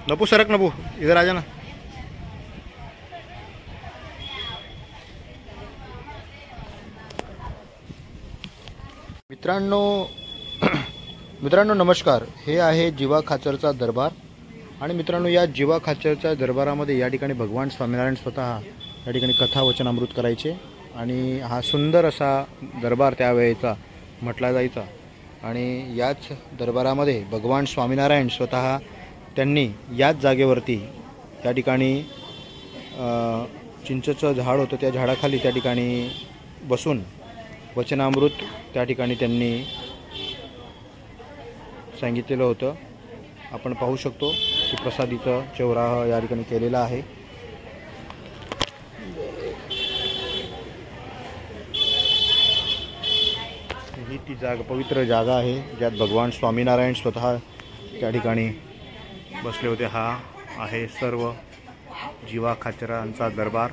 नपू सरक नपू इधर आ जाना। मित्रांनो नमस्कार। हे आहे जीवा खाचरचा दरबार आणि मित्रांनो या जीवा खाचरच्या दरबारामध्ये या ठिकाणी भगवान स्वामीनारायण स्वतः या ठिकाणी कथा वचनामृत करायचे आणि हा सुंदर असा दरबार त्यावेळेचा म्हटला जायचा। आणि याच दरबारामध्ये भगवान स्वामीनारायण स्वतः त्यांनी याच जागेवरती त्या ठिकाणी चिंचेचं झाड होतं, त्या झाडाखाली त्या ठिकाणी बसून वचनामृत त्या ठिकाणी त्यांनी सांगितलेलं होतं। आपण पाहू शकतो की प्रसादीचा चौराहा या ठिकाणी केलेला आहे। ही ती जागा पवित्र जागा आहे ज्यात भगवान स्वामीनारायण स्वतः त्या ठिकाणी बसले होते। हा आहे सर्व जीवा खाचरांचा दरबार।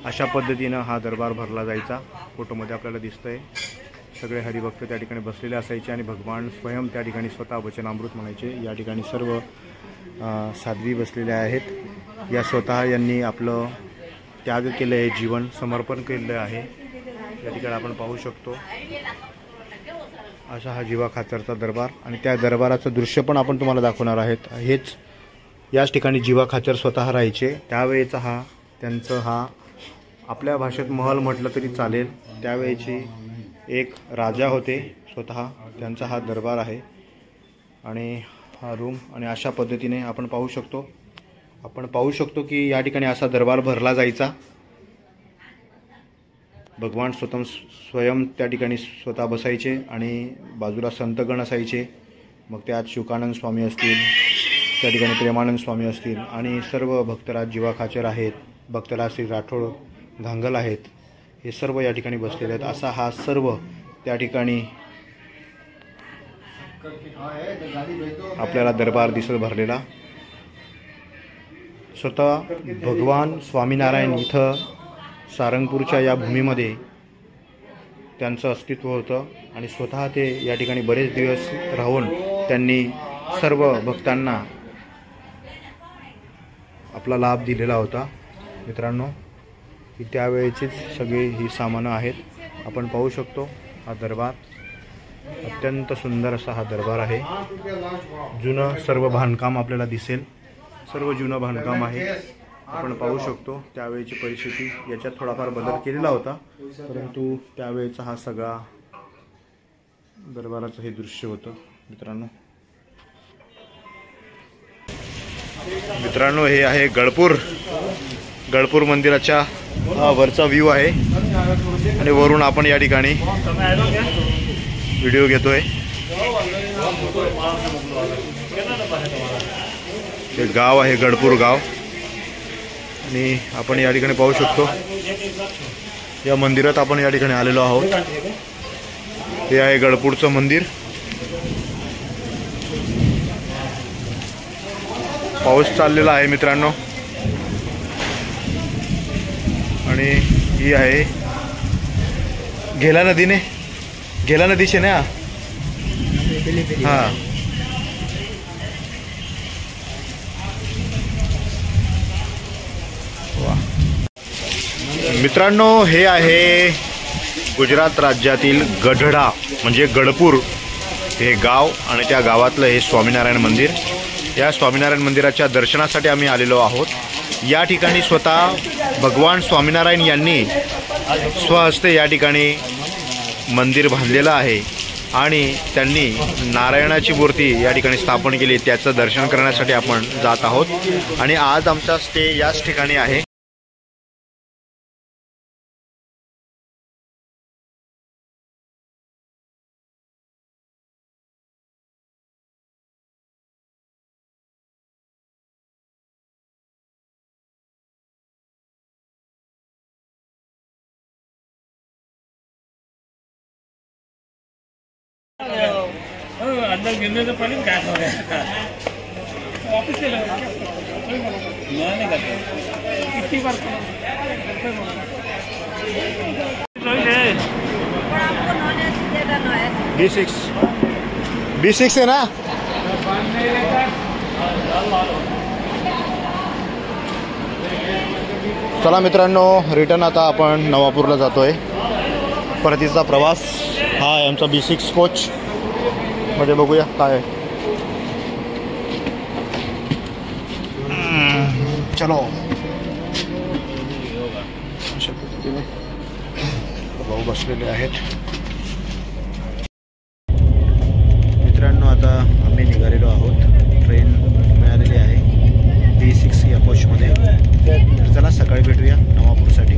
अशा पद्धतीनं हा दरबार भरला जायचा। फोटोमध्ये आपल्याला दिसतंय सगळे हरिभक्त त्या ठिकाणी बसलेले असायचे आणि भगवान स्वयं त्या ठिकाणी स्वतः वचनामृत म्हणायचे। या ठिकाणी सर्व साध्वी बसलेल्या आहेत। या स्वतः यांनी आपलं त्याग केलं आहे, जीवन समर्पण केलेलं आहे। या ठिकाणी आपण पाहू शकतो असा हा जीवा खाचरचा दरबार आणि त्या दरबाराचं दृश्य पण आपण तुम्हाला दाखवणार आहेत। हेच याच ठिकाणी जीवा खाचर स्वतः राहायचे त्यावेळेचा हा त्यांचं हा आपल्या भाषेत महल म्हटलं तरी चालेल। त्यावेळेची एक राजा होते स्वतः, त्यांचा हा दरबार आहे आणि हा रूम आणि अशा पद्धतीने आपण पाहू शकतो की या ठिकाणी असा दरबार भरला जायचा। भगवान स्वयं त्या ठिकाणी स्वतः बसायचे आणि बाजूला संतगण असायचे। मग त्यात शुकानंद स्वामी असतील, त्या ठिकाणी प्रेमानंद स्वामी असतील आणि सर्व भक्तराज जीवा खाचर आहेत, भक्तराज श्री राठोड घांगल आहेत, हे सर्व या ठिकाणी बसलेले आहेत। असा हा सर्व त्या ठिकाणी आपल्याला दरबार दिसत भरलेला। स्वतः भगवान स्वामीनारायण इथं सारंगपूरच्या या भूमीमध्ये त्यांचं अस्तित्व होतं आणि स्वतः ते या ठिकाणी बरेच दिवस राहून त्यांनी सर्व भक्तांना आपला लाभ दिलेला होता। मित्रांनो ही त्यावेळेचीच सगळी ही सामानं आहेत। आपण पाहू शकतो हा दरबार अत्यंत सुंदर असा हा दरबार आहे। जुनं सर्व बांधकाम आपल्याला दिसेल, सर्व जुनं बांधकाम आहे। आपण पाहू शकतो त्यावेळेची परिस्थिती, याच्यात थोडाफार बदल केलेला होता परंतु त्यावेळेचा हा सगळा दरबाराचं हे दृश्य होतं। मित्रांनो हे आहे गळपूर मंदिराच्या वरचा व्ह्यू आहे आणि वरून आपण या ठिकाणी व्हिडिओ घेतोय। हे गाव आहे गळपूर गाव आणि आपण या ठिकाणी पाहू शकतो या मंदिरात आपण या ठिकाणी आलेलो आहोत। हे आहे गळपूरचं मंदिर। पाऊस चाललेला आहे मित्रांनो आणि ही आहे घेला नदीचे ना हा मित्रांनो हे आहे गुजरात राज्यातील गढडा म्हणजे गळपूर हे गाव आणि त्या गावातलं हे स्वामीनारायण मंदिर। या स्वामीनारायण मंदिराच्या दर्शनासाठी आम्ही आलेलो आहोत। या ठिकाणी स्वतः भगवान स्वामीनारायण यांनी स्वहस्ते या ठिकाणी मंदिर बांधलेलं आहे आणि त्यांनी नारायणाची मूर्ती या ठिकाणी स्थापन केली। त्याचं दर्शन करण्यासाठी आपण जात आहोत आणि आज आमचा स्टे याच ठिकाणी आहे। अंदर गिरने से पहले कैश हो गया वापस से लगा नहीं करते कितनी बार B6 है ना। चला मित्रांनो, रिटर्न आता आपण नवापूरला जातोय. परतीचा प्रवास हा आहे आमचा B6 कोच मध्ये. बघूया काय आहे. चलो. अशा पद्धतीने भाऊ बसलेले आहेत. मित्रांनो, आता आम्ही निघालेलो आहोत. ट्रेन मिळालेली आहे B6 या कोचमध्ये. तर चला सकाळी भेटूया नवापूरसाठी.